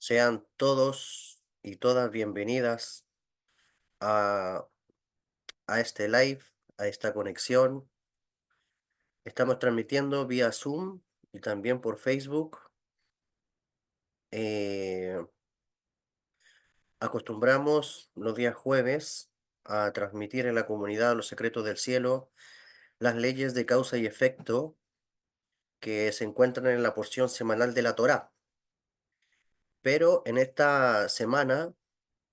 Sean todos y todas bienvenidas a, a este live, a esta conexión. Estamos transmitiendo vía Zoom y también por Facebook. Eh, Acostumbramos los días jueves a transmitir en la comunidad Los Secretos del Cielo las leyes de causa y efecto que se encuentran en la porción semanal de la Torá. Pero en esta semana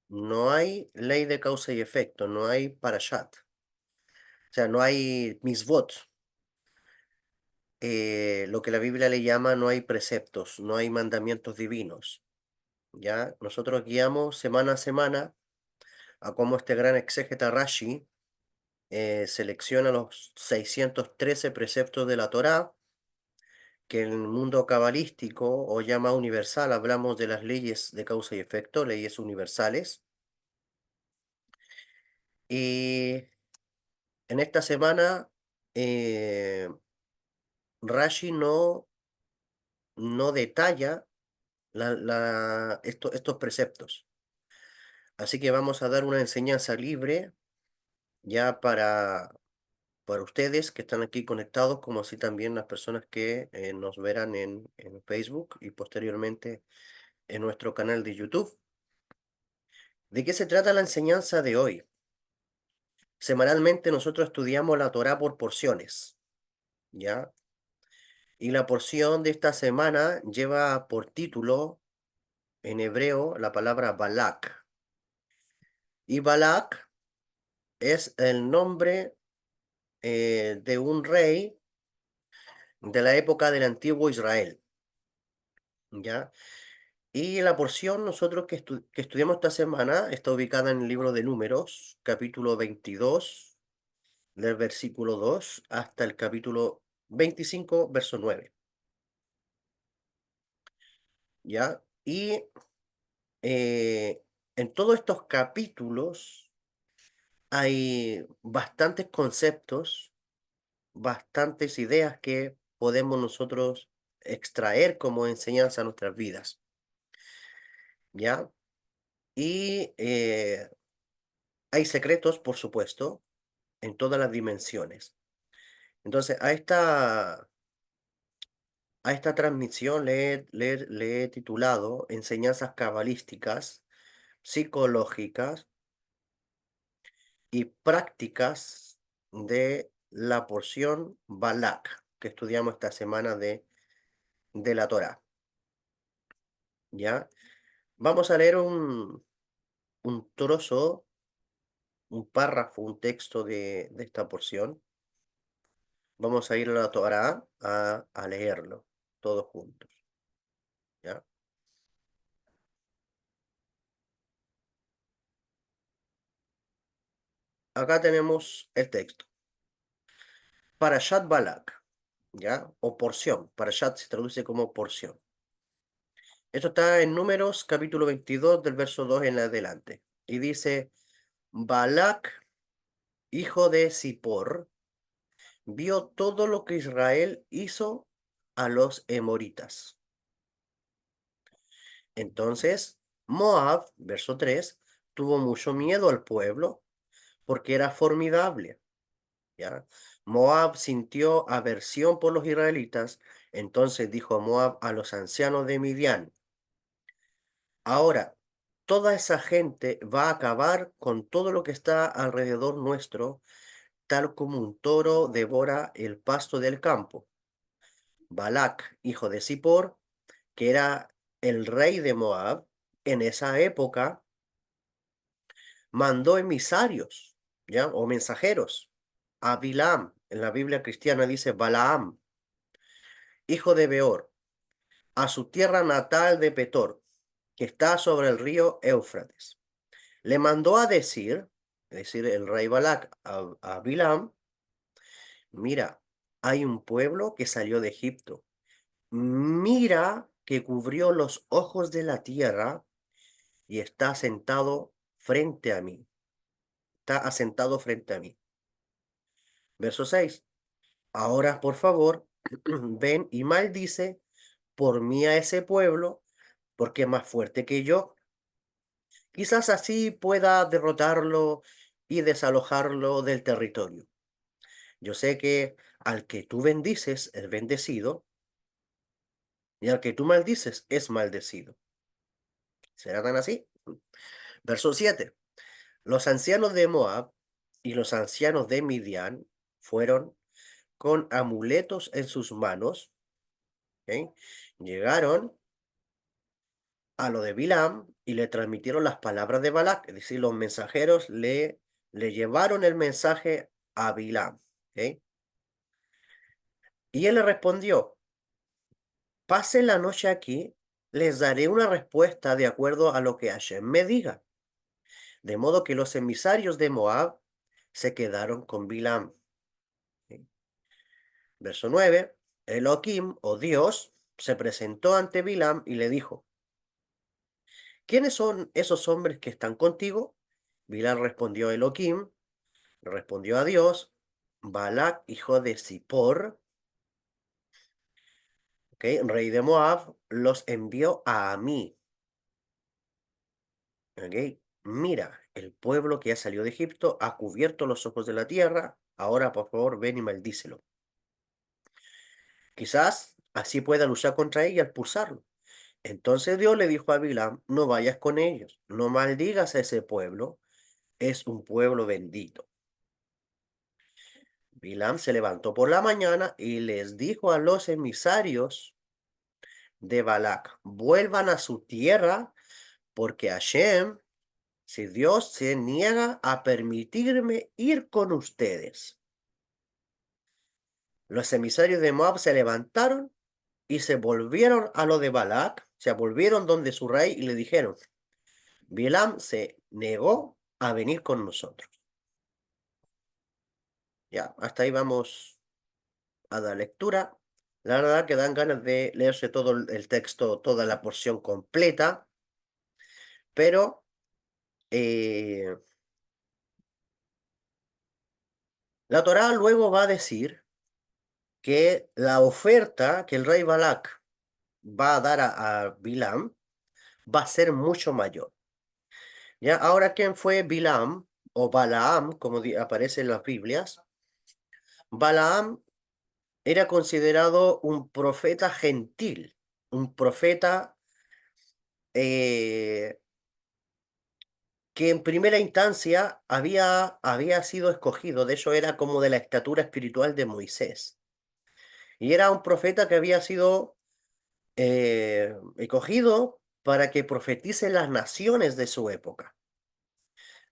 no hay ley de causa y efecto, no hay parashat. O sea, no hay misvot, lo que la Biblia le llama no hay preceptos, no hay mandamientos divinos, ¿ya? Nosotros guiamos semana a semana a cómo este gran exégeta Rashi selecciona los 613 preceptos de la Torá, que en el mundo cabalístico o llama universal hablamos de las leyes de causa y efecto, leyes universales. Y en esta semana eh, Rashi no detalla estos preceptos. Así que vamos a dar una enseñanza libre ya para ustedes que están aquí conectados, como así también las personas que nos verán en Facebook y posteriormente en nuestro canal de YouTube. ¿De qué se trata la enseñanza de hoy? Semanalmente nosotros estudiamos la Torá por porciones, ¿ya? Y la porción de esta semana lleva por título en hebreo la palabra Balak. Y Balak es el nombre de un rey de la época del antiguo Israel, ¿ya? Y la porción nosotros que estudiamos esta semana está ubicada en el libro de Números, capítulo 22, del versículo 2 hasta el capítulo 25, verso 9, ¿ya? Y en todos estos capítulos hay bastantes conceptos, bastantes ideas que podemos nosotros extraer como enseñanza a nuestras vidas, ¿ya? Y hay secretos, por supuesto, en todas las dimensiones. Entonces, a esta transmisión le he titulado Enseñanzas cabalísticas, psicológicas y prácticas de la porción Balak que estudiamos esta semana de la Torá. ¿Ya? Vamos a leer un trozo, un párrafo, un texto de esta porción. Vamos a ir a la Torá a leerlo todos juntos, ¿ya? Acá tenemos el texto. Parashat Balak, ¿ya? O porción. Parashat se traduce como porción. Esto está en Números, capítulo 22, del verso 2 en adelante. Y dice, Balak, hijo de Zippor, vio todo lo que Israel hizo a los emoritas. Entonces, Moab, verso 3, tuvo mucho miedo al pueblo porque era formidable, ¿ya? Moab sintió aversión por los israelitas, entonces dijo Moab a los ancianos de Midian, ahora, toda esa gente va a acabar con todo lo que está alrededor nuestro, tal como un toro devora el pasto del campo. Balac, hijo de Zippor, que era el rey de Moab, en esa época, mandó emisarios, ¿ya? O mensajeros a Bilam. En la Biblia cristiana dice Balaam, hijo de Beor, a su tierra natal de Petor, que está sobre el río Éufrates. Le mandó a decir, es decir, el rey Balac a Bilam, mira, hay un pueblo que salió de Egipto. Mira que cubrió los ojos de la tierra y está sentado frente a mí. Está asentado frente a mí. Verso 6. Ahora, por favor, ven y maldice por mí a ese pueblo porque es más fuerte que yo. Quizás así pueda derrotarlo y desalojarlo del territorio. Yo sé que al que tú bendices es bendecido y al que tú maldices es maldecido. ¿Será tan así? Verso 7. Los ancianos de Moab y los ancianos de Midian fueron con amuletos en sus manos. ¿Ok? Llegaron a lo de Bilam y le transmitieron las palabras de Balac, es decir, los mensajeros le llevaron el mensaje a Bilam. ¿Ok? Y él le respondió, pasen la noche aquí, les daré una respuesta de acuerdo a lo que Hashem me diga. De modo que los emisarios de Moab se quedaron con Bilam. ¿Ok? Verso 9. Elohim, o Dios, se presentó ante Bilam y le dijo, ¿quiénes son esos hombres que están contigo? Bilam respondió Elohim, respondió a Dios, Balac, hijo de Zippor, rey de Moab, los envió a mí. Mira, el pueblo que ya salió de Egipto ha cubierto los ojos de la tierra. Ahora, por favor, ven y maldícelo. Quizás así pueda luchar contra ella al pulsarlo. Entonces Dios le dijo a Bilam, no vayas con ellos, no maldigas a ese pueblo, es un pueblo bendito. Bilam se levantó por la mañana y les dijo a los emisarios de Balac, vuelvan a su tierra, porque Hashem, si Dios se niega a permitirme ir con ustedes. Los emisarios de Moab se levantaron y se volvieron a lo de Balac, se volvieron donde su rey y le dijeron, Bilam se negó a venir con nosotros. Ya, hasta ahí vamos a dar lectura. La verdad que dan ganas de leerse todo el texto, toda la porción completa, pero la Torá luego va a decir que la oferta que el rey Balac va a dar a Bilam va a ser mucho mayor. ¿Ya? Ahora, ¿quién fue Bilam o Balaam, como aparece en las Biblias? Balaam era considerado un profeta gentil, un profeta eh, que en primera instancia había sido escogido, de hecho era como de la estatura espiritual de Moisés. Y era un profeta que había sido escogido para que profetice las naciones de su época.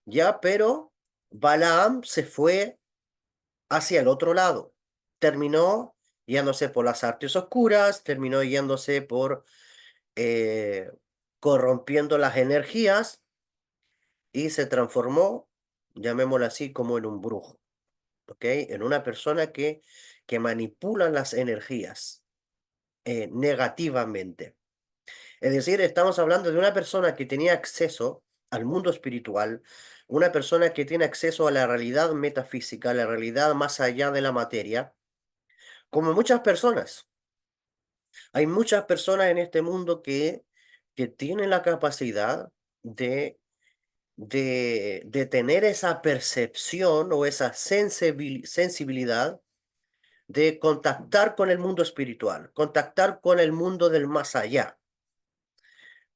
Ya, pero Balaam se fue hacia el otro lado. Terminó yéndose por las artes oscuras, terminó yéndose por eh, corrompiendo las energías y se transformó, llamémoslo así, como en un brujo, ¿ok? En una persona que manipula las energías negativamente. Es decir, estamos hablando de una persona que tenía acceso al mundo espiritual, una persona que tiene acceso a la realidad metafísica, a la realidad más allá de la materia, como muchas personas. Hay muchas personas en este mundo que tienen la capacidad de tener esa percepción o esa sensibilidad de contactar con el mundo espiritual, contactar con el mundo del más allá.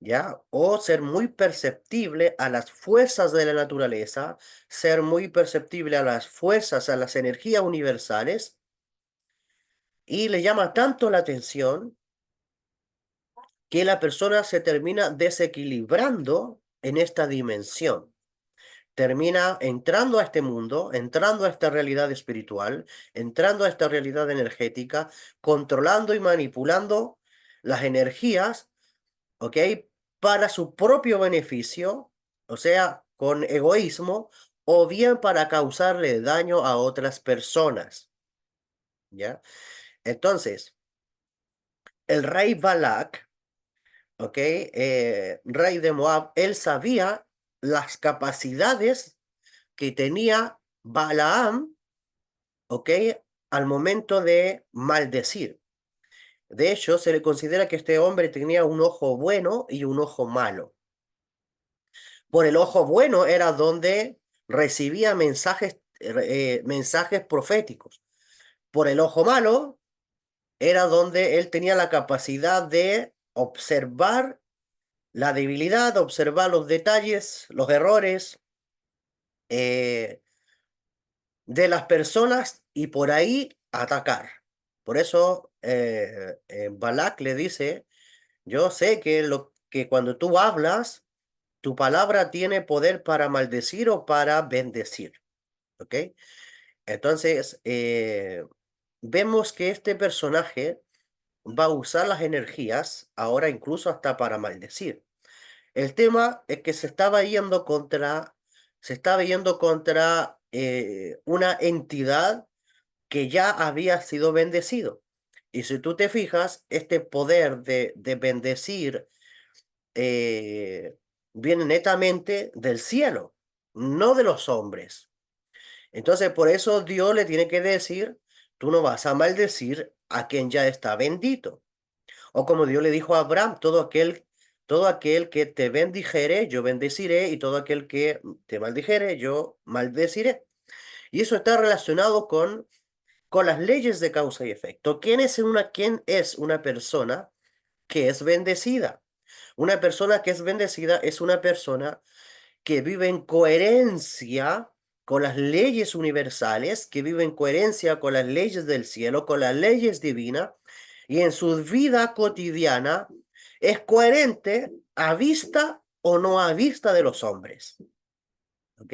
¿Ya? O ser muy perceptible a las fuerzas de la naturaleza, ser muy perceptible a las fuerzas, a las energías universales, y le llama tanto la atención que la persona se termina desequilibrando en esta dimensión. Termina entrando a este mundo, entrando a esta realidad espiritual, entrando a esta realidad energética, controlando y manipulando las energías, ¿ok? Para su propio beneficio, o sea, con egoísmo, o bien para causarle daño a otras personas, ¿ya? Entonces, el rey Balak, ¿ok? Rey de Moab, él sabía las capacidades que tenía Balaam, ¿ok? Al momento de maldecir. De hecho, se le considera que este hombre tenía un ojo bueno y un ojo malo. Por el ojo bueno era donde recibía mensajes proféticos. Por el ojo malo era donde él tenía la capacidad de observar la debilidad, observar los detalles, los errores eh, de las personas y por ahí atacar. Por eso Balak le dice, yo sé que cuando tú hablas, tu palabra tiene poder para maldecir o para bendecir. ¿Ok? Entonces, vemos que este personaje va a usar las energías ahora incluso hasta para maldecir. El tema es que se estaba yendo contra una entidad que ya había sido bendecido. Y si tú te fijas, este poder de bendecir eh, viene netamente del cielo, no de los hombres. Entonces, por eso Dios le tiene que decir, tú no vas a maldecir a quien ya está bendito. O como Dios le dijo a Abraham, todo aquel que te bendijere, yo bendeciré, y todo aquel que te maldijere, yo maldeciré. Y eso está relacionado con las leyes de causa y efecto. ¿Quién es una persona que es bendecida? Una persona que es bendecida es una persona que vive en coherencia con las leyes universales, que vive en coherencia con las leyes del cielo, con las leyes divinas, y en su vida cotidiana es coherente a vista o no a vista de los hombres. ¿Ok?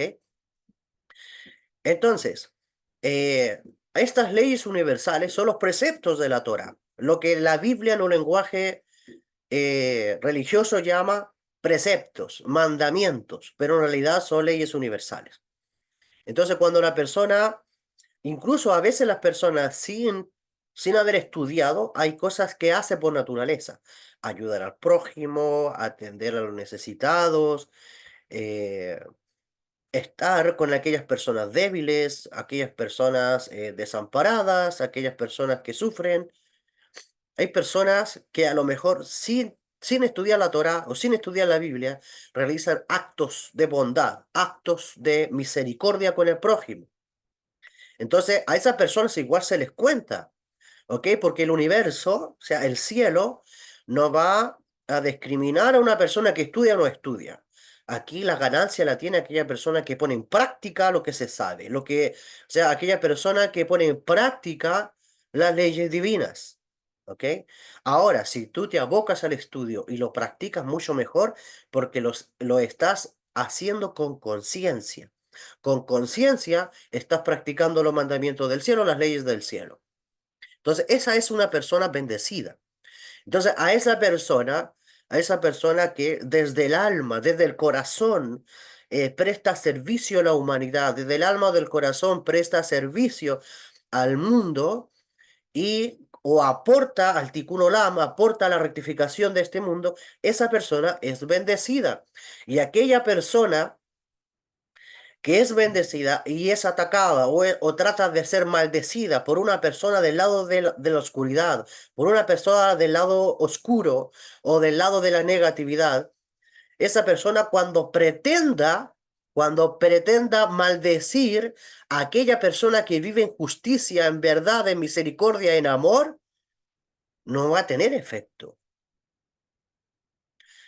Entonces, eh, estas leyes universales son los preceptos de la Torah, lo que la Biblia en un lenguaje religioso llama preceptos, mandamientos, pero en realidad son leyes universales. Entonces, cuando la persona, incluso a veces las personas sin haber estudiado, hay cosas que hace por naturaleza. Ayudar al prójimo, atender a los necesitados, eh, estar con aquellas personas débiles, aquellas personas desamparadas, aquellas personas que sufren. Hay personas que a lo mejor sin estudiar la Torá o sin estudiar la Biblia, realizan actos de bondad, actos de misericordia con el prójimo. Entonces, a esas personas igual se les cuenta, ¿ok? Porque el universo, o sea, el cielo, no va a discriminar a una persona que estudia o no estudia. Aquí la ganancia la tiene aquella persona que pone en práctica lo que se sabe, o sea, aquella persona que pone en práctica las leyes divinas, ¿ok? Ahora, si tú te abocas al estudio y lo practicas mucho mejor, porque lo estás haciendo con conciencia. Con conciencia estás practicando los mandamientos del cielo, las leyes del cielo. Entonces, esa es una persona bendecida. Entonces, a esa persona que desde el alma, desde el corazón, presta servicio a la humanidad, desde el alma o del corazón presta servicio al mundo y o aporta al tikkun olam, aporta a la rectificación de este mundo, esa persona es bendecida. Y aquella persona que es bendecida y es atacada o trata de ser maldecida por una persona del lado de la oscuridad, por una persona del lado oscuro o del lado de la negatividad, esa persona cuando pretenda maldecir a aquella persona que vive en justicia, en verdad, en misericordia, en amor, no va a tener efecto.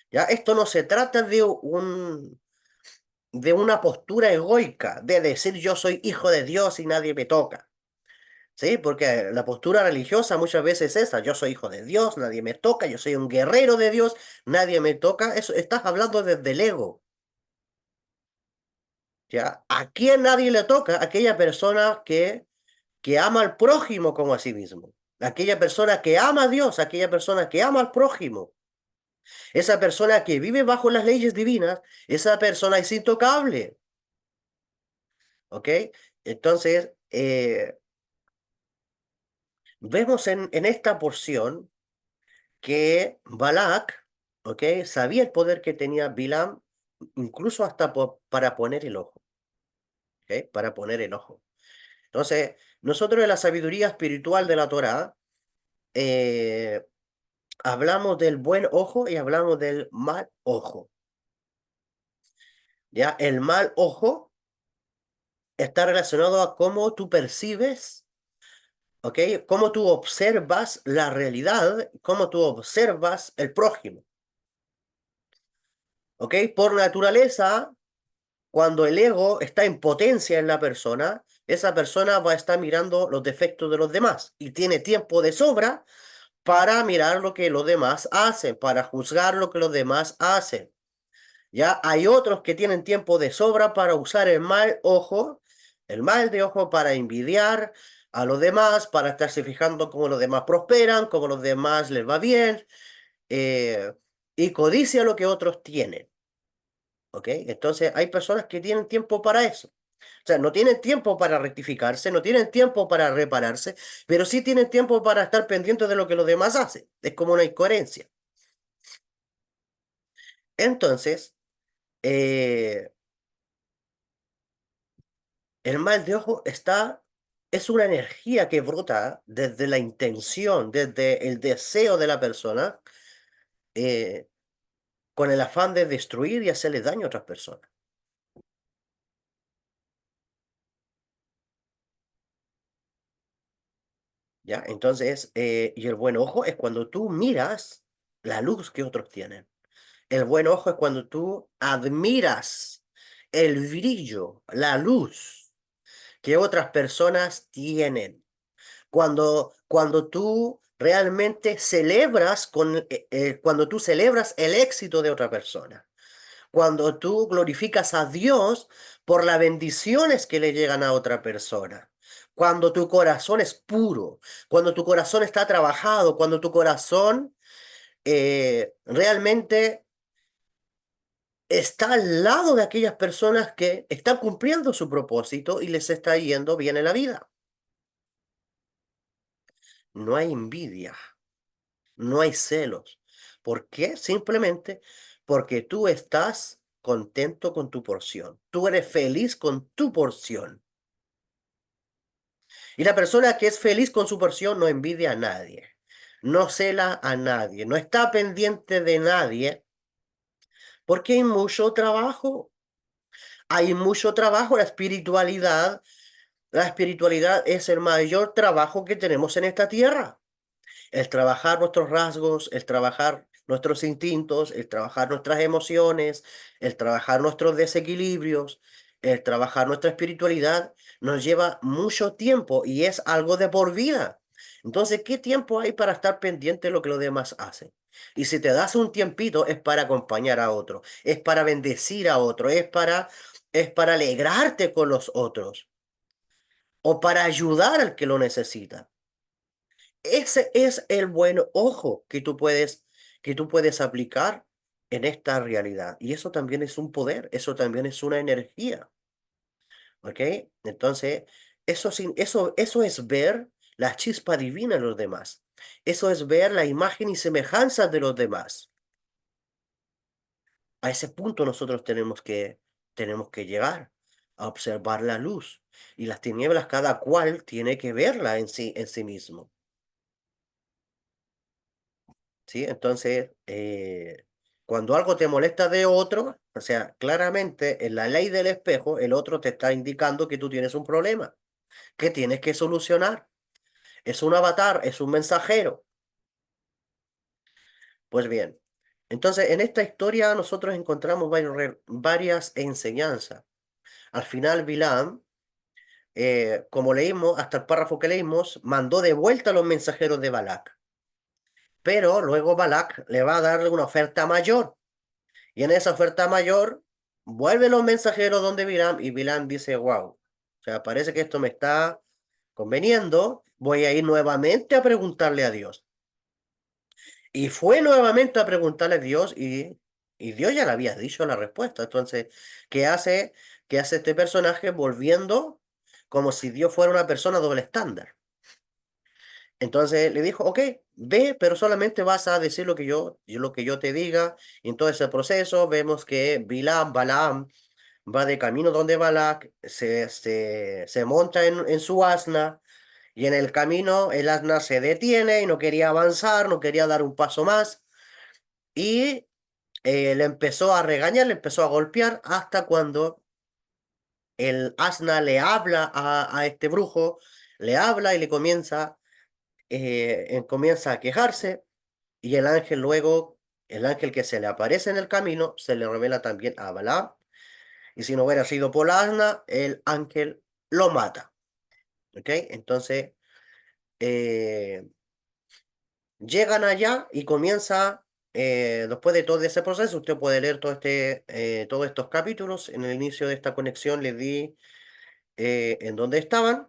¿Ya? Esto no se trata de una postura egoica, de decir yo soy hijo de Dios y nadie me toca. ¿Sí? Porque la postura religiosa muchas veces es esa, yo soy hijo de Dios, nadie me toca, yo soy un guerrero de Dios, nadie me toca. Eso estás hablando desde el ego. ¿Ya? ¿A quién nadie le toca? Aquella persona que ama al prójimo como a sí mismo. Aquella persona que ama a Dios, aquella persona que ama al prójimo. Esa persona que vive bajo las leyes divinas, esa persona es intocable. ¿Ok? Entonces, vemos en esta porción que Balak, ¿ok? Sabía el poder que tenía Bilam, incluso hasta para poner el ojo, ¿ok? Para poner el ojo. Entonces, nosotros en la sabiduría espiritual de la Torá, eh, hablamos del buen ojo y hablamos del mal ojo. ¿Ya? El mal ojo está relacionado a cómo tú percibes, ¿ok? Cómo tú observas la realidad, cómo tú observas el prójimo, ¿ok? Por naturaleza, cuando el ego está en potencia en la persona, esa persona va a estar mirando los defectos de los demás y tiene tiempo de sobra para mirar lo que los demás hacen, para juzgar lo que los demás hacen. Ya hay otros que tienen tiempo de sobra para usar el mal ojo, el mal de ojo para envidiar a los demás, para estarse fijando cómo los demás prosperan, cómo los demás les va bien, eh, y codicia lo que otros tienen. ¿Ok? Entonces hay personas que tienen tiempo para eso. O sea, no tienen tiempo para rectificarse, no tienen tiempo para repararse, pero sí tienen tiempo para estar pendientes de lo que los demás hacen. Es como una incoherencia. Entonces, eh, el mal de ojo es una energía que brota desde la intención, desde el deseo de la persona, eh, con el afán de destruir y hacerle daño a otras personas. ¿Ya? Entonces, y el buen ojo es cuando tú miras la luz que otros tienen. El buen ojo es cuando tú admiras el brillo, la luz que otras personas tienen. Cuando tú realmente celebras cuando tú celebras el éxito de otra persona, cuando tú glorificas a Dios por las bendiciones que le llegan a otra persona, cuando tu corazón es puro, cuando tu corazón está trabajado, cuando tu corazón realmente está al lado de aquellas personas que están cumpliendo su propósito y les está yendo bien en la vida. No hay envidia. No hay celos. ¿Por qué? Simplemente porque tú estás contento con tu porción. Tú eres feliz con tu porción. Y la persona que es feliz con su porción no envidia a nadie. No cela a nadie. No está pendiente de nadie porque hay mucho trabajo. Hay mucho trabajo. La espiritualidad es el mayor trabajo que tenemos en esta tierra. El trabajar nuestros rasgos, el trabajar nuestros instintos, el trabajar nuestras emociones, el trabajar nuestros desequilibrios, el trabajar nuestra espiritualidad, nos lleva mucho tiempo y es algo de por vida. Entonces, ¿qué tiempo hay para estar pendiente de lo que los demás hacen? Y si te das un tiempito, es para acompañar a otro, es para bendecir a otro, es para alegrarte con los otros o para ayudar al que lo necesita. Ese es el buen ojo que tú puedes aplicar en esta realidad. Y eso también es un poder, eso también es una energía, ¿ok? Entonces, eso es ver la chispa divina en los demás. Eso es ver la imagen y semejanza de los demás. A ese punto nosotros tenemos que llegar a observar la luz. Y las tinieblas cada cual tiene que verla en sí mismo. ¿Sí? Entonces, cuando algo te molesta de otro, o sea, claramente en la ley del espejo, el otro te está indicando que tú tienes un problema, que tienes que solucionar. Es un avatar, es un mensajero. Pues bien, entonces en esta historia nosotros encontramos varias enseñanzas. Al final, Bilam, como leímos, hasta el párrafo que leímos, mandó de vuelta a los mensajeros de Balac. Pero luego Balac le va a darle una oferta mayor. Y en esa oferta mayor, vuelven los mensajeros donde Bilam y Bilam dice, wow, o sea, parece que esto me está conveniendo, voy a ir nuevamente a preguntarle a Dios. Y fue nuevamente a preguntarle a Dios y Dios ya le había dicho la respuesta. Entonces, ¿qué hace, qué hace este personaje volviendo como si Dios fuera una persona doble estándar? Entonces le dijo, ok, ve, pero solamente vas a decir lo que yo te diga. Y en todo ese proceso vemos que Balaam, va de camino donde Balac se monta en su asna Y en el camino el asna se detiene y no quería avanzar, no quería dar un paso más. Y le empezó a regañar, le empezó a golpear hasta cuando el asna le habla a este brujo, le habla y le comienza a quejarse. Y el ángel luego, el ángel que se le aparece en el camino, se le revela también a Balaam. Y si no hubiera sido por la asna, el ángel lo mata. ¿Ok? Entonces, eh, llegan allá y comienza, después de todo ese proceso, usted puede leer todos estos capítulos. En el inicio de esta conexión les di en dónde estaban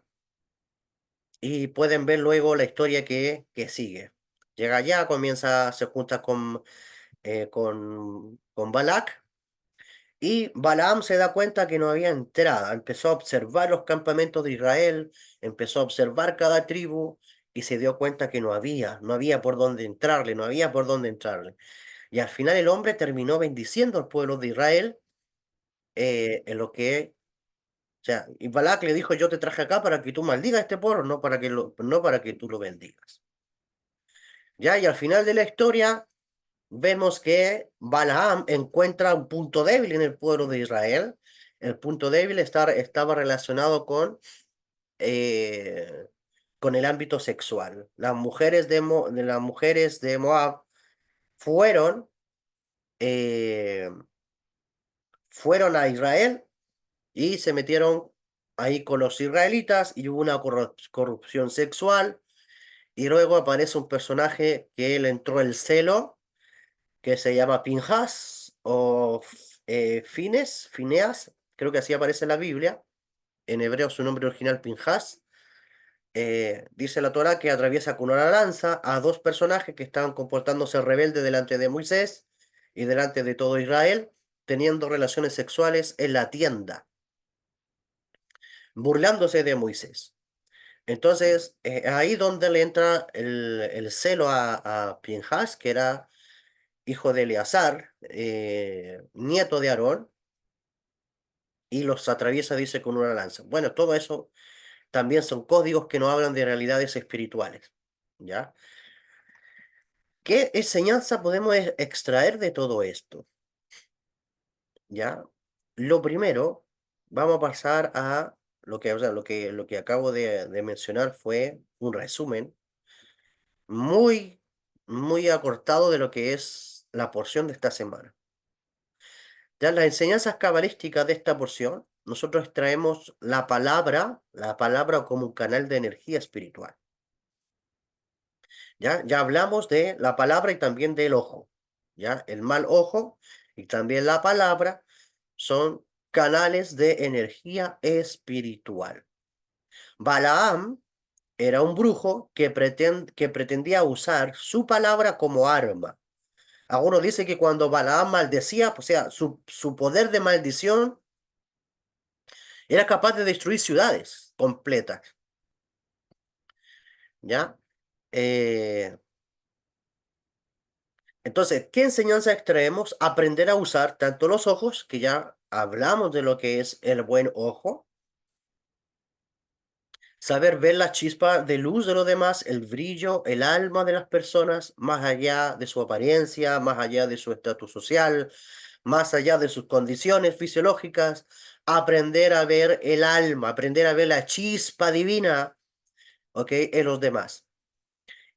y pueden ver luego la historia que sigue. Llega allá, se junta con Balak. Y Balaam se da cuenta que no había entrada, empezó a observar los campamentos de Israel, empezó a observar cada tribu y se dio cuenta que no había por dónde entrarle, no había por dónde entrarle. Y al final el hombre terminó bendiciendo al pueblo de Israel, en lo que, o sea, y Balak le dijo, yo te traje acá para que tú maldigas a este pueblo, no para que tú lo bendigas. Ya, y al final de la historia vemos que Balaam encuentra un punto débil en el pueblo de Israel. El punto débil estaba relacionado eh, con el ámbito sexual. Las mujeres de Moab fueron, eh, fueron a Israel y se metieron ahí con los israelitas y hubo una corrupción sexual. Y luego aparece un personaje que le entró el celo que se llama Pinjas o Fineas, creo que así aparece en la Biblia. En hebreo su nombre original Pinjas. Dice la Torá que atraviesa con una lanza a dos personajes que estaban comportándose rebeldes delante de Moisés y delante de todo Israel, teniendo relaciones sexuales en la tienda, burlándose de Moisés. Entonces, ahí donde le entra el celo a Pinjas, que era hijo de Eleazar, nieto de Aarón, y los atraviesa, dice, con una lanza. Bueno, todo eso también son códigos que no hablan de realidades espirituales, ¿ya? ¿Qué enseñanza podemos extraer de todo esto? ¿Ya? Lo primero, vamos a pasar a o sea, lo que acabo de mencionar fue un resumen muy, muy acortado de lo que es la porción de esta semana. Ya en las enseñanzas cabalísticas de esta porción, nosotros extraemos la palabra como un canal de energía espiritual. Ya hablamos de la palabra y también del ojo. Ya el mal ojo y también la palabra son canales de energía espiritual. Balaam era un brujo que pretendía usar su palabra como arma. Algunos dicen que cuando Balaam maldecía, o sea, su poder de maldición era capaz de destruir ciudades completas, ¿ya? Eh, entonces, ¿qué enseñanza extraemos? Aprender a usar tanto los ojos, que ya hablamos de lo que es el buen ojo, saber ver la chispa de luz de los demás, el brillo, el alma de las personas, más allá de su apariencia, más allá de su estatus social, más allá de sus condiciones fisiológicas, aprender a ver el alma, aprender a ver la chispa divina, ¿ok? En los demás.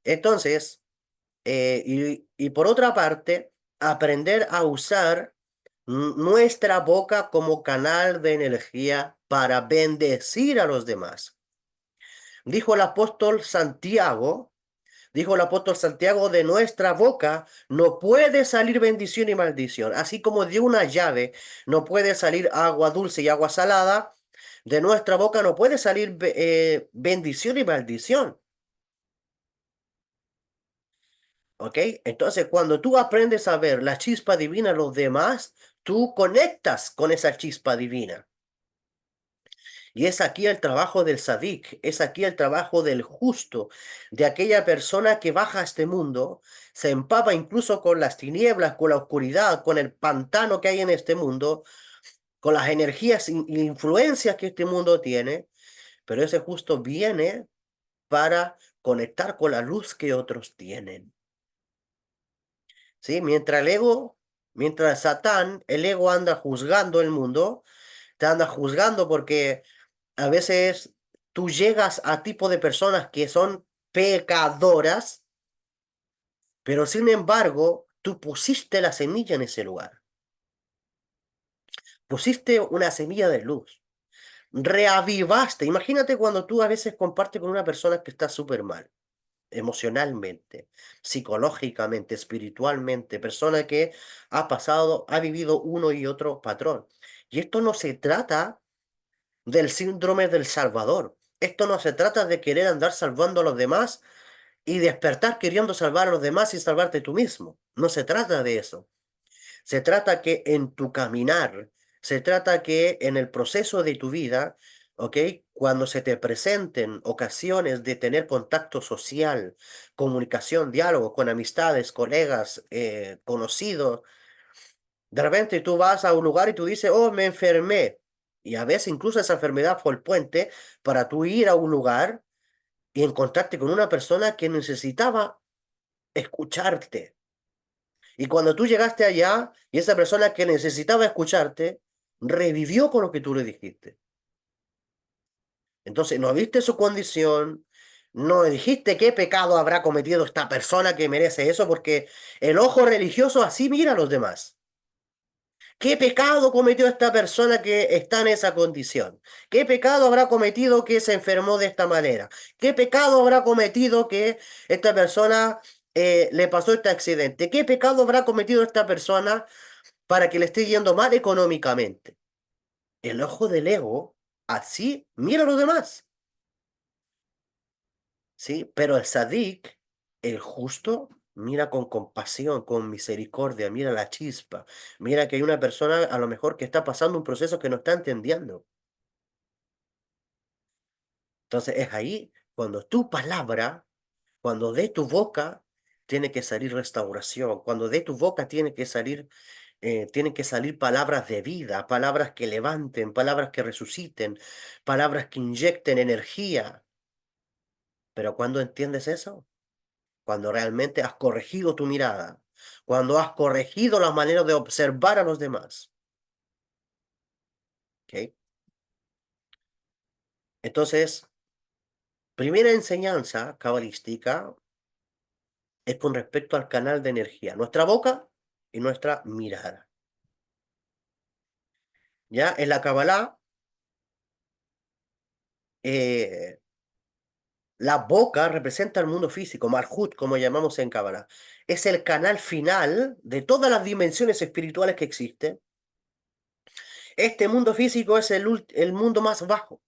Entonces, y por otra parte, aprender a usar nuestra boca como canal de energía para bendecir a los demás. Dijo el apóstol Santiago, dijo el apóstol Santiago, de nuestra boca no puede salir bendición y maldición. Así como de una llave no puede salir agua dulce y agua salada, de nuestra boca no puede salir bendición y maldición. ¿Ok? Entonces, cuando tú aprendes a ver la chispa divina en los demás, tú conectas con esa chispa divina. Y es aquí el trabajo del sadik, es aquí el trabajo del justo, de aquella persona que baja a este mundo, se empapa incluso con las tinieblas, con la oscuridad, con el pantano que hay en este mundo, con las energías e influencias que este mundo tiene, pero ese justo viene para conectar con la luz que otros tienen. ¿Sí? Mientras Satán, el ego anda juzgando el mundo, te anda juzgando porque a veces tú llegas a tipo de personas que son pecadoras, pero sin embargo, tú pusiste la semilla en ese lugar. Pusiste una semilla de luz. Reavivaste. Imagínate cuando tú a veces compartes con una persona que está súper mal, emocionalmente, psicológicamente, espiritualmente, persona que ha vivido uno y otro patrón. Y esto no se trata del síndrome del Salvador. Esto no se trata de querer andar salvando a los demás y despertar queriendo salvar a los demás y salvarte tú mismo. No se trata de eso. Se trata que en tu caminar, se trata que en el proceso de tu vida, ¿ok? Cuando se te presenten ocasiones de tener contacto social, comunicación, diálogo con amistades, colegas, conocidos, de repente tú vas a un lugar y tú dices, oh, me enfermé. Y a veces incluso esa enfermedad fue el puente para tú ir a un lugar y encontrarte con una persona que necesitaba escucharte. Y cuando tú llegaste allá y esa persona que necesitaba escucharte, revivió con lo que tú le dijiste. Entonces, no viste su condición, no dijiste qué pecado habrá cometido esta persona que merece eso, porque el ojo religioso así mira a los demás. ¿Qué pecado cometió esta persona que está en esa condición? ¿Qué pecado habrá cometido que se enfermó de esta manera? ¿Qué pecado habrá cometido que esta persona le pasó este accidente? ¿Qué pecado habrá cometido esta persona para que le esté yendo mal económicamente? El ojo del ego así mira a los demás, ¿sí? Pero el sadik, el justo, mira con compasión, con misericordia, mira la chispa, mira que hay una persona a lo mejor que está pasando un proceso que no está entendiendo. Entonces es ahí cuando tu palabra, cuando de tu boca, tiene que salir restauración, cuando de tu boca tienen que salir palabras de vida, palabras que levanten, palabras que resuciten, palabras que inyecten energía. Pero cuando entiendes eso, cuando realmente has corregido tu mirada, cuando has corregido la manera de observar a los demás, ¿ok? Entonces, primera enseñanza cabalística es con respecto al canal de energía, nuestra boca y nuestra mirada. Ya en la Kabbalah, eh, la boca representa el mundo físico, Malhut, como llamamos en Kabbalah. Es el canal final de todas las dimensiones espirituales que existen. Este mundo físico es el mundo más bajo,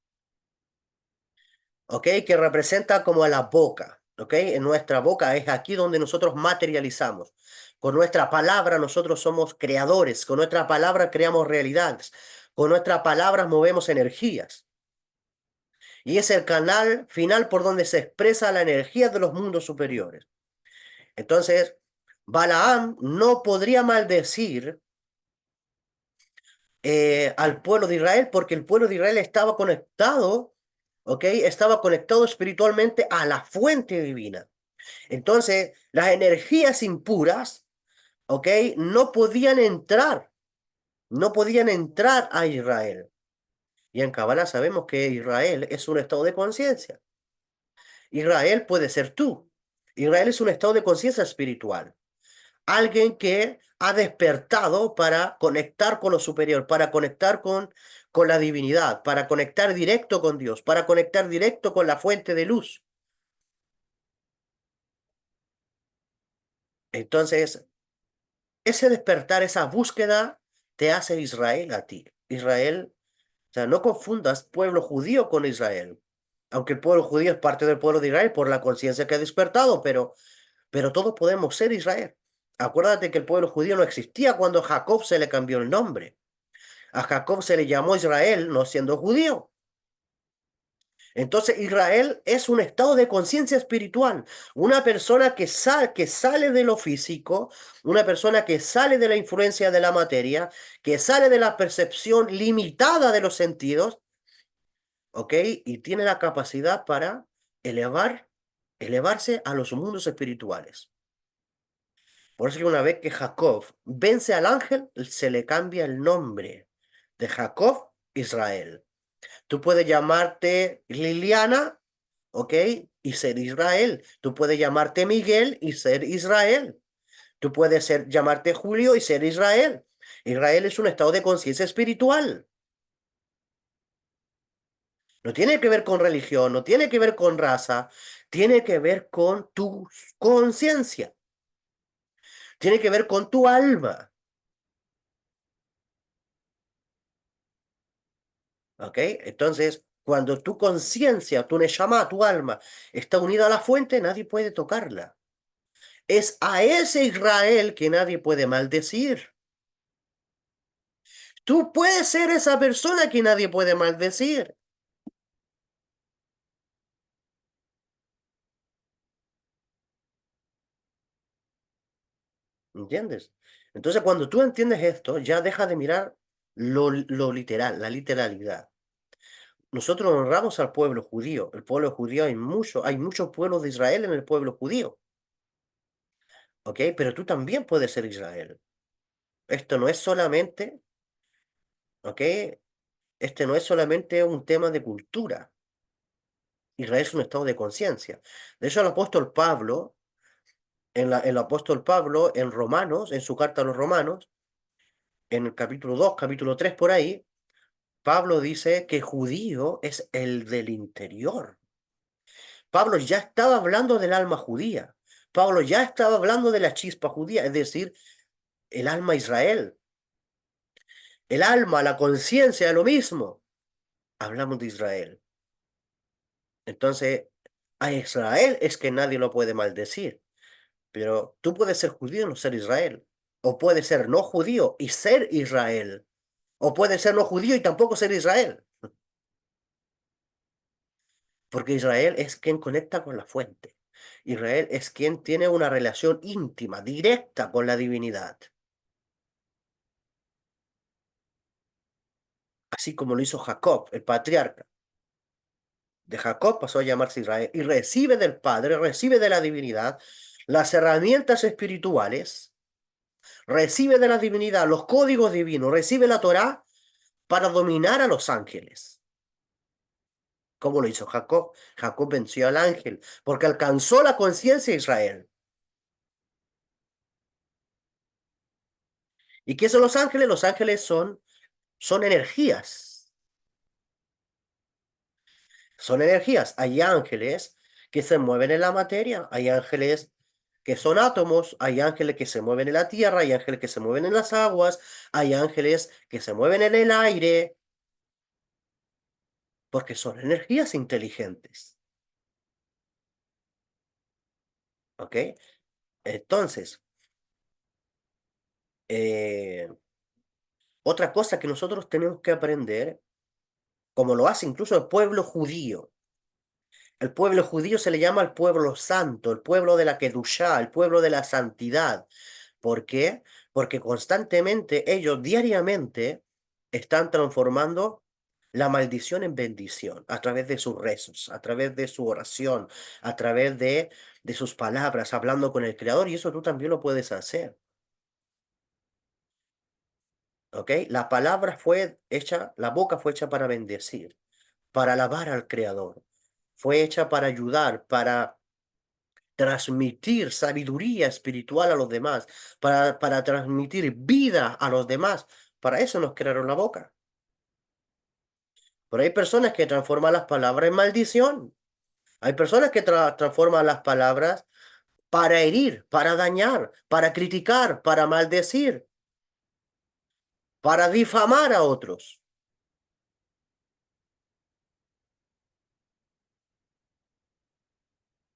¿ok? Que representa como a la boca, ¿ok? En nuestra boca es aquí donde nosotros materializamos. Con nuestra palabra nosotros somos creadores, con nuestra palabra creamos realidades, con nuestras palabras movemos energías. Y es el canal final por donde se expresa la energía de los mundos superiores. Entonces, Balaam no podría maldecir al pueblo de Israel porque el pueblo de Israel estaba conectado, ¿ok? Estaba conectado espiritualmente a la fuente divina. Entonces, las energías impuras, ¿ok? No podían entrar, no podían entrar a Israel. Y en Kabbalah sabemos que Israel es un estado de conciencia. Israel puede ser tú. Israel es un estado de conciencia espiritual. Alguien que ha despertado para conectar con lo superior, para conectar con la divinidad, para conectar directo con Dios, para conectar directo con la fuente de luz. Entonces, ese despertar, esa búsqueda, te hace Israel a ti. Israel, o sea, no confundas pueblo judío con Israel. Aunque el pueblo judío es parte del pueblo de Israel por la conciencia que ha despertado, pero todos podemos ser Israel. Acuérdate que el pueblo judío no existía cuando a Jacob se le cambió el nombre. A Jacob se le llamó Israel no siendo judío. Entonces Israel es un estado de conciencia espiritual, una persona que sale de lo físico, una persona que sale de la influencia de la materia, que sale de la percepción limitada de los sentidos, ¿ok? Y tiene la capacidad para elevar, elevarse a los mundos espirituales. Por eso que una vez que Jacob vence al ángel, se le cambia el nombre de Jacob, Israel. Tú puedes llamarte Liliana, ¿ok? Y ser Israel. Tú puedes llamarte Miguel y ser Israel. Tú puedes llamarte Julio y ser Israel. Israel es un estado de conciencia espiritual. No tiene que ver con religión, no tiene que ver con raza, tiene que ver con tu conciencia, tiene que ver con tu alma. ¿Ok? Entonces, cuando tu conciencia, tu neshama, tu alma, está unida a la fuente, nadie puede tocarla. Es a ese Israel que nadie puede maldecir. Tú puedes ser esa persona que nadie puede maldecir. ¿Entiendes? Entonces, cuando tú entiendes esto, ya deja de mirar lo literal, la literalidad. Nosotros honramos al pueblo judío. El pueblo judío hay muchos pueblos de Israel en el pueblo judío. ¿Ok? Pero tú también puedes ser Israel. Esto no es solamente, ¿ok? Este no es solamente un tema de cultura. Israel es un estado de conciencia. De hecho, el apóstol Pablo en Romanos, en su carta a los Romanos, en el capítulo 2, capítulo 3 por ahí, Pablo dice que judío es el del interior. Pablo ya estaba hablando del alma judía. Pablo ya estaba hablando de la chispa judía, es decir, el alma Israel. El alma, la conciencia, lo mismo. Hablamos de Israel. Entonces, a Israel es que nadie lo puede maldecir. Pero tú puedes ser judío y no ser Israel. O puedes ser no judío y ser Israel. O puedes ser no judío y tampoco ser Israel. Porque Israel es quien conecta con la fuente. Israel es quien tiene una relación íntima, directa con la divinidad. Así como lo hizo Jacob, el patriarca. De Jacob pasó a llamarse Israel y recibe del Padre, recibe de la divinidad las herramientas espirituales, recibe de la divinidad los códigos divinos, recibe la Torá para dominar a los ángeles. ¿Cómo lo hizo Jacob? Jacob venció al ángel porque alcanzó la conciencia de Israel. ¿Y qué son los ángeles? Los ángeles son energías. Son energías. Hay ángeles que se mueven en la materia, hay ángeles que son átomos, hay ángeles que se mueven en la tierra, hay ángeles que se mueven en las aguas, hay ángeles que se mueven en el aire, porque son energías inteligentes. ¿Ok? Entonces, eh, otra cosa que nosotros tenemos que aprender, como lo hace incluso el pueblo judío. El pueblo judío se le llama el pueblo santo, el pueblo de la Kedushá, el pueblo de la santidad. ¿Por qué? Porque constantemente ellos diariamente están transformando la maldición en bendición a través de sus rezos, a través de su oración, a través de sus palabras, hablando con el Creador, y eso tú también lo puedes hacer. ¿Ok? La palabra fue hecha, la boca fue hecha para bendecir, para alabar al Creador. Fue hecha para ayudar, para transmitir sabiduría espiritual a los demás, para transmitir vida a los demás. Para eso nos crearon la boca. Pero hay personas que transforman las palabras en maldición. Hay personas que transforman las palabras para herir, para dañar, para criticar, para maldecir, para difamar a otros.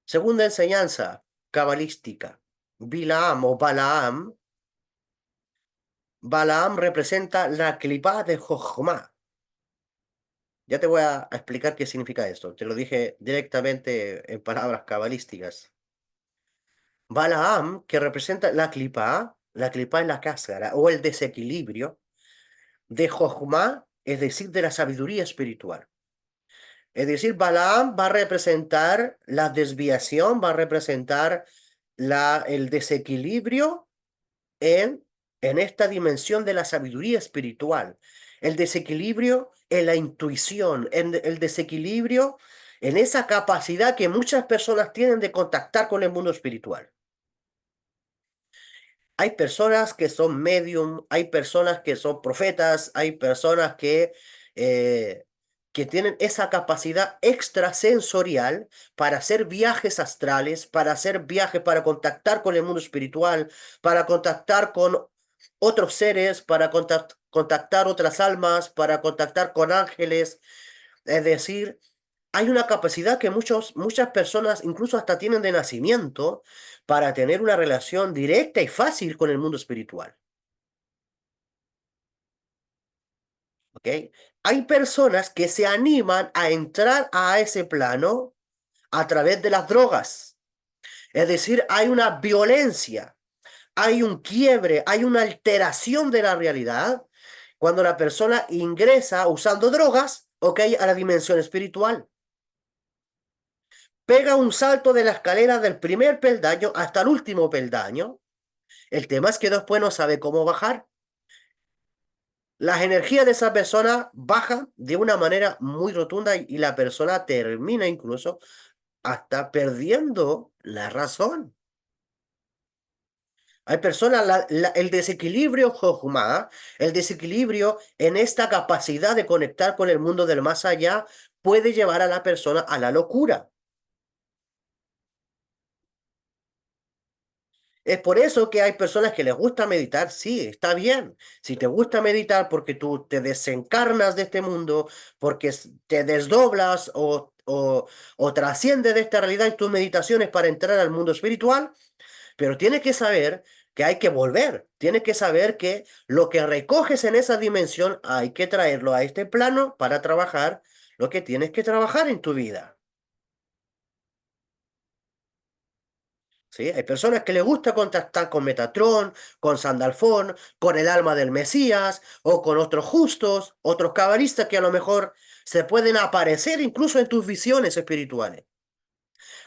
Segunda enseñanza cabalística, Bilaam o Balaam representa la clipá de Jochma. Ya te voy a explicar qué significa esto. Te lo dije directamente en palabras cabalísticas. Balaam, que representa la clipá es la cáscara o el desequilibrio de Jochma, es decir, de la sabiduría espiritual. Es decir, Balaam va a representar la desviación, va a representar el desequilibrio en, en esta dimensión de la sabiduría espiritual, el desequilibrio en la intuición, en el desequilibrio en esa capacidad que muchas personas tienen de contactar con el mundo espiritual. Hay personas que son medium, hay personas que son profetas, hay personas eh, que tienen esa capacidad extrasensorial para hacer viajes astrales, para hacer viajes, para contactar con el mundo espiritual, para contactar con otros seres, para contactar otras almas, para contactar con ángeles. Es decir, hay una capacidad que muchas personas incluso hasta tienen de nacimiento para tener una relación directa y fácil con el mundo espiritual. ¿Ok? Hay personas que se animan a entrar a ese plano a través de las drogas. Es decir, hay una violencia, hay un quiebre, hay una alteración de la realidad cuando la persona ingresa usando drogas, ¿ok? A la dimensión espiritual. Pega un salto de la escalera del primer peldaño hasta el último peldaño. El tema es que después no sabe cómo bajar. Las energías de esa persona bajan de una manera muy rotunda y la persona termina incluso hasta perdiendo la razón. Hay personas, el desequilibrio Jochma, el desequilibrio en esta capacidad de conectar con el mundo del más allá, puede llevar a la persona a la locura. Es por eso que hay personas que les gusta meditar, sí, está bien. Si te gusta meditar porque tú te desencarnas de este mundo, porque te desdoblas o trasciendes de esta realidad en tus meditaciones para entrar al mundo espiritual, pero tienes que saber que hay que volver, tienes que saber que lo que recoges en esa dimensión hay que traerlo a este plano para trabajar lo que tienes que trabajar en tu vida. ¿Sí? Hay personas que les gusta contactar con Metatron, con Sandalfón, con el alma del Mesías o con otros justos, otros cabalistas que a lo mejor se pueden aparecer incluso en tus visiones espirituales.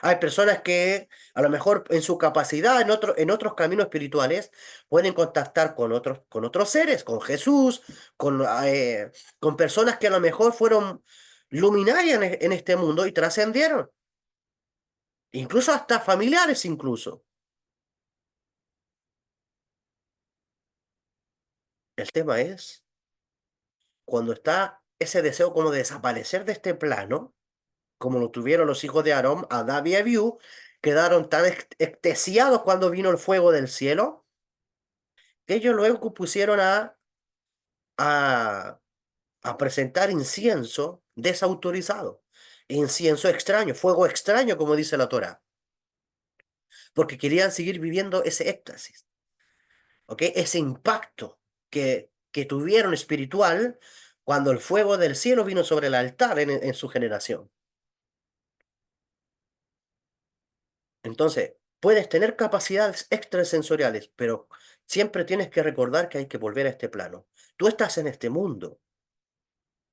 Hay personas que a lo mejor en su capacidad, en otros caminos espirituales, pueden contactar con otros seres, con Jesús, con personas que a lo mejor fueron luminarias en este mundo y trascendieron, incluso hasta familiares incluso. El tema es cuando está ese deseo como de desaparecer de este plano, como lo tuvieron los hijos de Aarón, Adab y Abiú, quedaron tan extasiados cuando vino el fuego del cielo, que ellos luego pusieron a, a presentar incienso desautorizado, incienso extraño, fuego extraño, como dice la Torá, porque querían seguir viviendo ese éxtasis, ¿ok? Ese impacto que tuvieron espiritual cuando el fuego del cielo vino sobre el altar en su generación. Entonces, puedes tener capacidades extrasensoriales, pero siempre tienes que recordar que hay que volver a este plano. Tú estás en este mundo,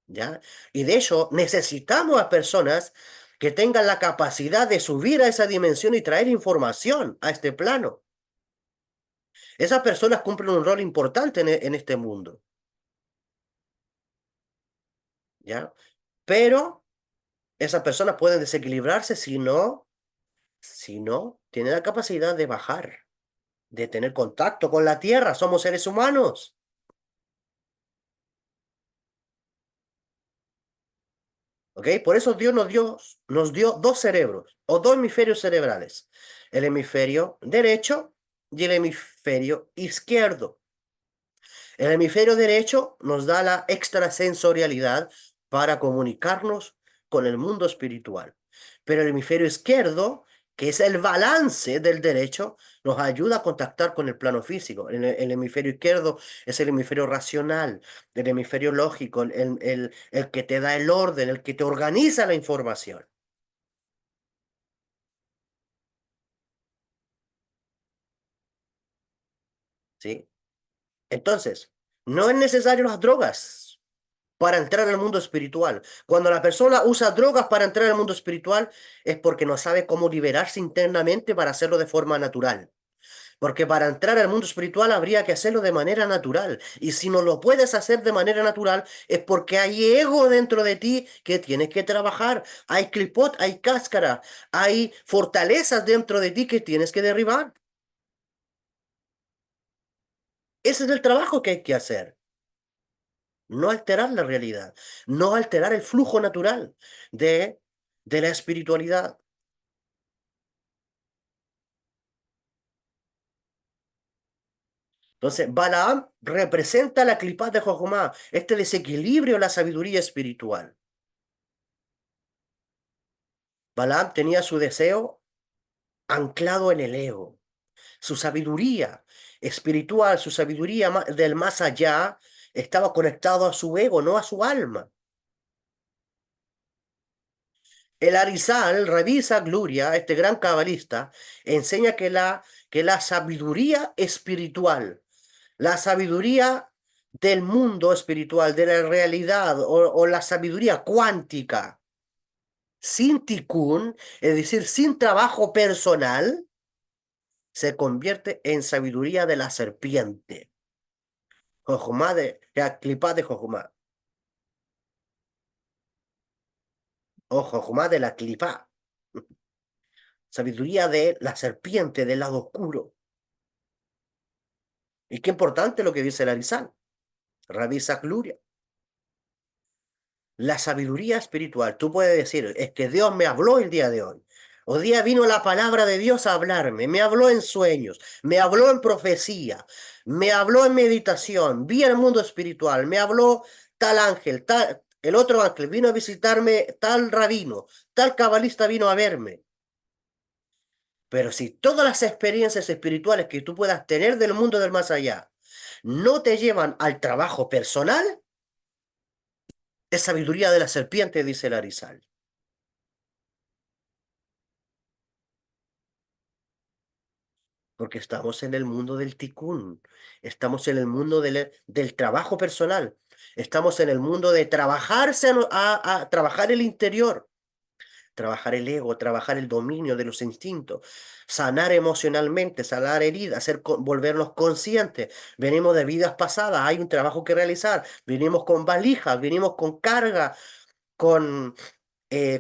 ¿ya? Y de hecho, necesitamos a personas que tengan la capacidad de subir a esa dimensión y traer información a este plano. Esas personas cumplen un rol importante en este mundo, ¿ya? Pero esas personas pueden desequilibrarse si no tienen la capacidad de bajar, de tener contacto con la tierra. Somos seres humanos. ¿Ok? Por eso Dios nos dio dos cerebros o dos hemisferios cerebrales, el hemisferio derecho y el hemisferio izquierdo. El hemisferio derecho nos da la extrasensorialidad para comunicarnos con el mundo espiritual, pero el hemisferio izquierdo, que es el balance del derecho, nos ayuda a contactar con el plano físico. El hemisferio izquierdo es el hemisferio racional, el hemisferio lógico, el que te da el orden, el que te organiza la información. ¿Sí? Entonces, no es necesario las drogas. para entrar al mundo espiritual. Cuando la persona usa drogas para entrar al mundo espiritual es porque no sabe cómo liberarse internamente para hacerlo de forma natural. Porque para entrar al mundo espiritual habría que hacerlo de manera natural. Y si no lo puedes hacer de manera natural, es porque hay ego dentro de ti que tienes que trabajar. Hay clipot, hay cáscara, hay fortalezas dentro de ti que tienes que derribar. Ese es el trabajo que hay que hacer. No alterar la realidad, no alterar el flujo natural de, de la espiritualidad. Entonces, Balaam representa la clipad de Jojomá, este desequilibrio en la sabiduría espiritual. Balaam tenía su deseo anclado en el ego, su sabiduría espiritual, su sabiduría del más allá, estaba conectado a su ego, no a su alma. El Arizal, revisa Gloria, este gran cabalista, enseña que la sabiduría espiritual, la sabiduría del mundo espiritual, de la realidad o la sabiduría cuántica, sin tikkun, es decir, sin trabajo personal, se convierte en sabiduría de la serpiente. Jojomá la clipá de Jojomá, o Jojomá de la clipá, sabiduría de la serpiente del lado oscuro. Y qué importante lo que dice el Arizal. Rabí Luria. La sabiduría espiritual. Tú puedes decir, es que Dios me habló el día de hoy. Hoy día vino la palabra de Dios a hablarme. Me habló en sueños, me habló en profecía, me habló en meditación. Vi el mundo espiritual, me habló tal ángel, el otro ángel vino a visitarme, tal rabino, tal cabalista vino a verme. Pero si todas las experiencias espirituales que tú puedas tener del mundo del más allá no te llevan al trabajo personal, es sabiduría de la serpiente, dice el Arizal. Porque estamos en el mundo del ticún, estamos en el mundo del trabajo personal, estamos en el mundo de trabajarse a trabajar el interior, trabajar el ego, trabajar el dominio de los instintos, sanar emocionalmente, sanar heridas, volvernos conscientes. Venimos de vidas pasadas, hay un trabajo que realizar, venimos con valijas, venimos con carga, con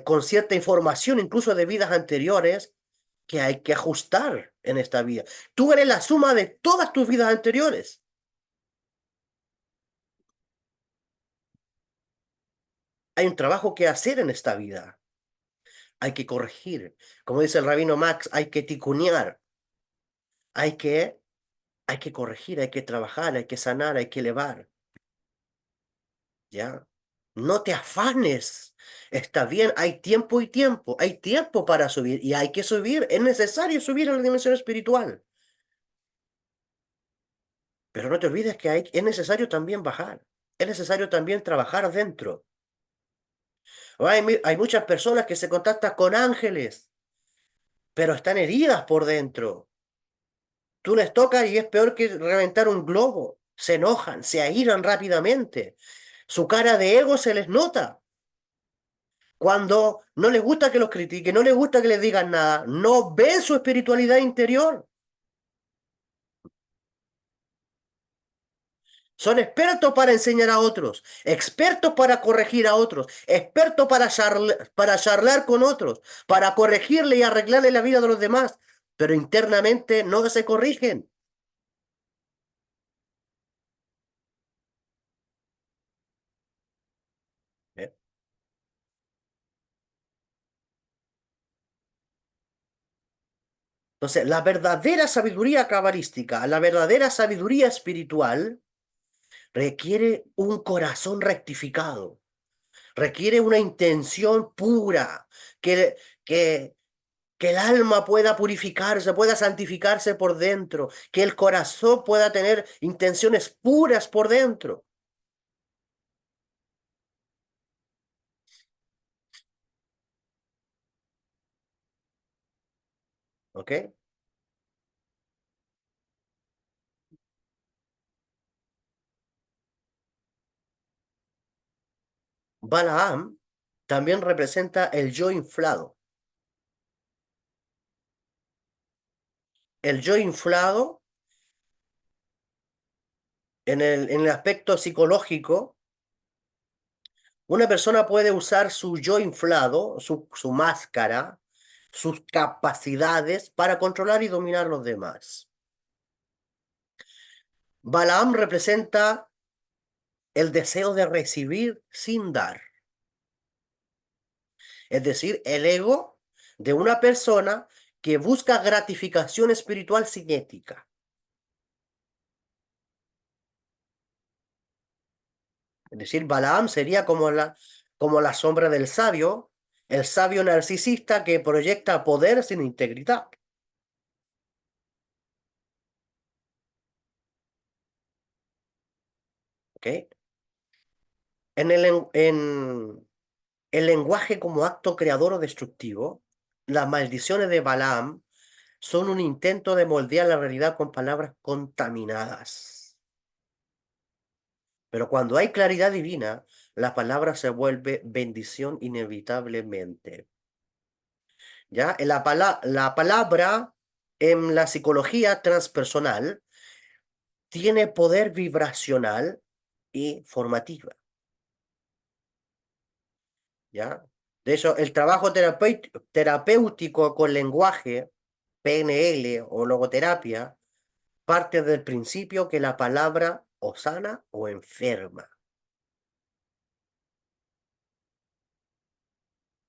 con cierta información, incluso de vidas anteriores, que hay que ajustar en esta vida. Tú eres la suma de todas tus vidas anteriores. Hay un trabajo que hacer en esta vida. Hay que corregir. Como dice el rabino Max, hay que ticunear. Hay que, hay que corregir, hay que trabajar, hay que sanar, hay que elevar. ¿Ya? No te afanes. Está bien, hay tiempo y tiempo. Hay tiempo para subir y hay que subir. Es necesario subir a la dimensión espiritual. Pero no te olvides que es necesario también bajar, es necesario también trabajar dentro. Hay muchas personas que se contactan con ángeles, pero están heridas por dentro. Tú les tocas y es peor que reventar un globo. Se enojan, se airan rápidamente. Su cara de ego se les nota. Cuando no les gusta que los critiquen, no les gusta que les digan nada, no ven su espiritualidad interior. Son expertos para enseñar a otros, expertos para corregir a otros, expertos para charlar con otros, para corregirle y arreglarle la vida de los demás, pero internamente no se corrigen. ¿Eh? Entonces, la verdadera sabiduría cabalística, la verdadera sabiduría espiritual, requiere un corazón rectificado, requiere una intención pura, que, que, que el alma pueda purificarse, pueda santificarse por dentro, que el corazón pueda tener intenciones puras por dentro. ¿Ok? Balaam también representa el yo inflado. El yo inflado en el aspecto psicológico, una persona puede usar su yo inflado, su máscara, sus capacidades para controlar y dominar a los demás. Balaam representa el deseo de recibir sin dar. Es decir, el ego de una persona que busca gratificación espiritual sin ética. Es decir, Balaam sería como la sombra del sabio, el sabio narcisista que proyecta poder sin integridad. ¿Ok? En el lenguaje como acto creador o destructivo, las maldiciones de Balaam son un intento de moldear la realidad con palabras contaminadas. Pero cuando hay claridad divina, la palabra se vuelve bendición inevitablemente. ¿Ya? La palabra en la psicología transpersonal tiene poder vibracional y formativa. ¿Ya? De hecho, el trabajo terapéutico con lenguaje, PNL o logoterapia, parte del principio que la palabra o sana o enferma.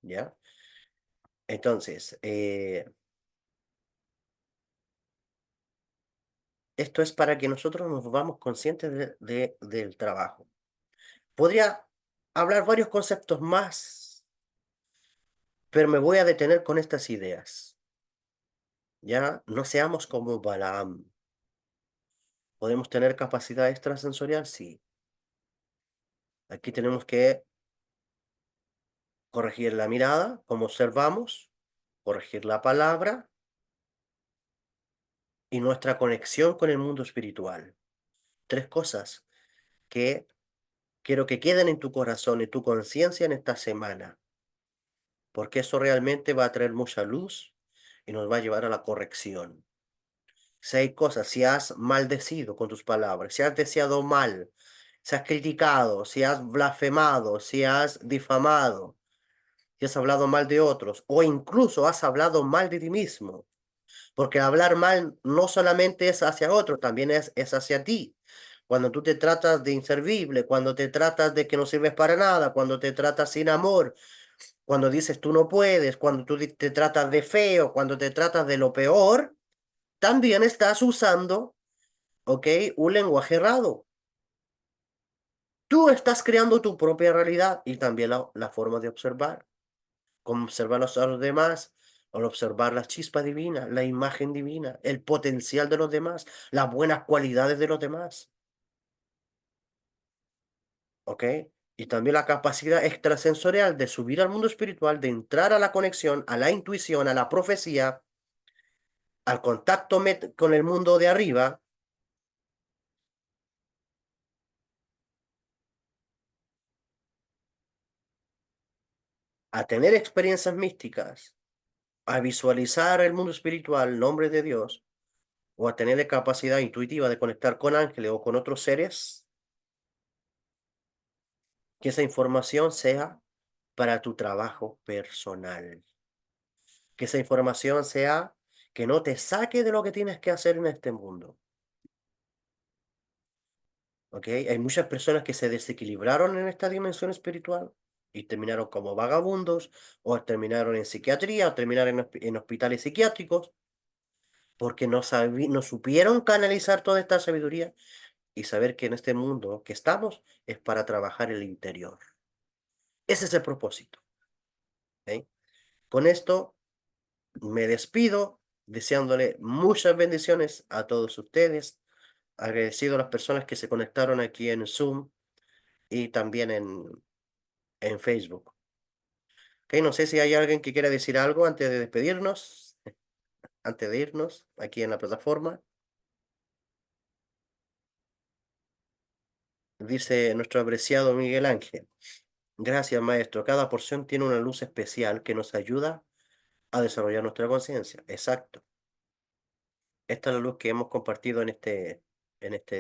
¿Ya? Entonces, esto es para que nosotros nos vamos conscientes del trabajo. Podría hablar varios conceptos más, pero me voy a detener con estas ideas. Ya no seamos como Balaam. ¿Podemos tener capacidad extrasensorial? Sí. Aquí tenemos que corregir la mirada, como observamos, corregir la palabra y nuestra conexión con el mundo espiritual. Tres cosas que quiero que queden en tu corazón y tu conciencia en esta semana, porque eso realmente va a traer mucha luz y nos va a llevar a la corrección. Si hay cosas, si has maldecido con tus palabras, si has deseado mal, si has criticado, si has blasfemado, si has difamado, si has hablado mal de otros, o incluso has hablado mal de ti mismo, porque hablar mal no solamente es hacia otro, también es hacia ti. Cuando tú te tratas de inservible, cuando te tratas de que no sirves para nada, cuando te tratas sin amor, cuando dices tú no puedes, cuando tú te tratas de feo, cuando te tratas de lo peor, también estás usando, ¿ok? Un lenguaje errado. Tú estás creando tu propia realidad y también la forma de observar. Como observar a los demás, al observar la chispa divina, la imagen divina, el potencial de los demás, las buenas cualidades de los demás. ¿Ok? Y también la capacidad extrasensorial de subir al mundo espiritual, de entrar a la conexión, a la intuición, a la profecía, al contacto con el mundo de arriba, a tener experiencias místicas, a visualizar el mundo espiritual, el nombre de Dios, o a tener la capacidad intuitiva de conectar con ángeles o con otros seres, que esa información sea para tu trabajo personal. Que esa información sea que no te saque de lo que tienes que hacer en este mundo. ¿Ok? Hay muchas personas que se desequilibraron en esta dimensión espiritual y terminaron como vagabundos, o terminaron en psiquiatría, o terminaron en hospitales psiquiátricos, porque no supieron canalizar toda esta sabiduría y saber que en este mundo que estamos es para trabajar el interior. Ese es el propósito. ¿Ok? Con esto me despido, deseándole muchas bendiciones a todos ustedes, agradecido a las personas que se conectaron aquí en Zoom y también en Facebook. Ok, no sé si hay alguien que quiera decir algo antes de despedirnos, antes de irnos aquí en la plataforma. Dice nuestro apreciado Miguel Ángel. Gracias, maestro. Cada porción tiene una luz especial que nos ayuda a desarrollar nuestra conciencia. Exacto. Esta es la luz que hemos compartido en este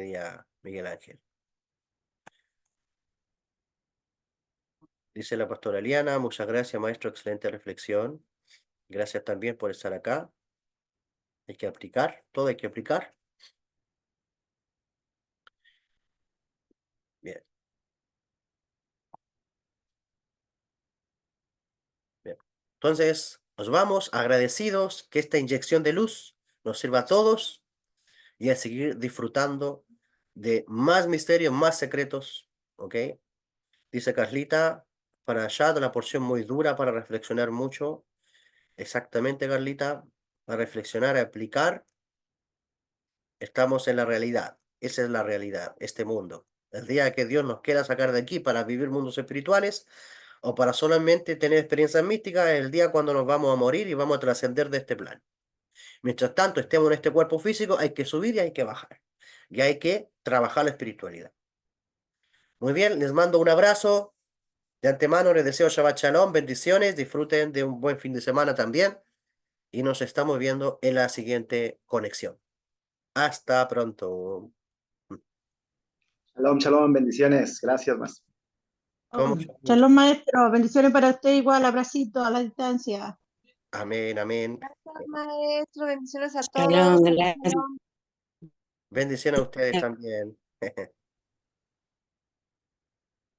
día, Miguel Ángel. Dice la pastora Eliana, muchas gracias, maestro, excelente reflexión. Gracias también por estar acá. Hay que aplicar, todo hay que aplicar. Bien, bien. Entonces, nos vamos agradecidos que esta inyección de luz nos sirva a todos y a seguir disfrutando de más misterios, más secretos, ¿ok? Dice Carlita, para allá de una porción muy dura para reflexionar mucho. Exactamente, Carlita, a reflexionar, a aplicar. Estamos en la realidad. Esa es la realidad, este mundo. El día que Dios nos quiera sacar de aquí para vivir mundos espirituales o para solamente tener experiencias místicas, es el día cuando nos vamos a morir y vamos a trascender de este plan. Mientras tanto, estemos en este cuerpo físico, hay que subir y hay que bajar. Y hay que trabajar la espiritualidad. Muy bien, les mando un abrazo. De antemano les deseo Shabbat Shalom, bendiciones, disfruten de un buen fin de semana también y nos estamos viendo en la siguiente conexión. Hasta pronto. Shalom, shalom, bendiciones. Gracias, más. ¿Cómo? Shalom, maestro. Bendiciones para usted igual. Abracito a la distancia. Amén, amén. Gracias, maestro. Bendiciones a Shalom, todos. gracias. Shalom. Bendiciones a ustedes también.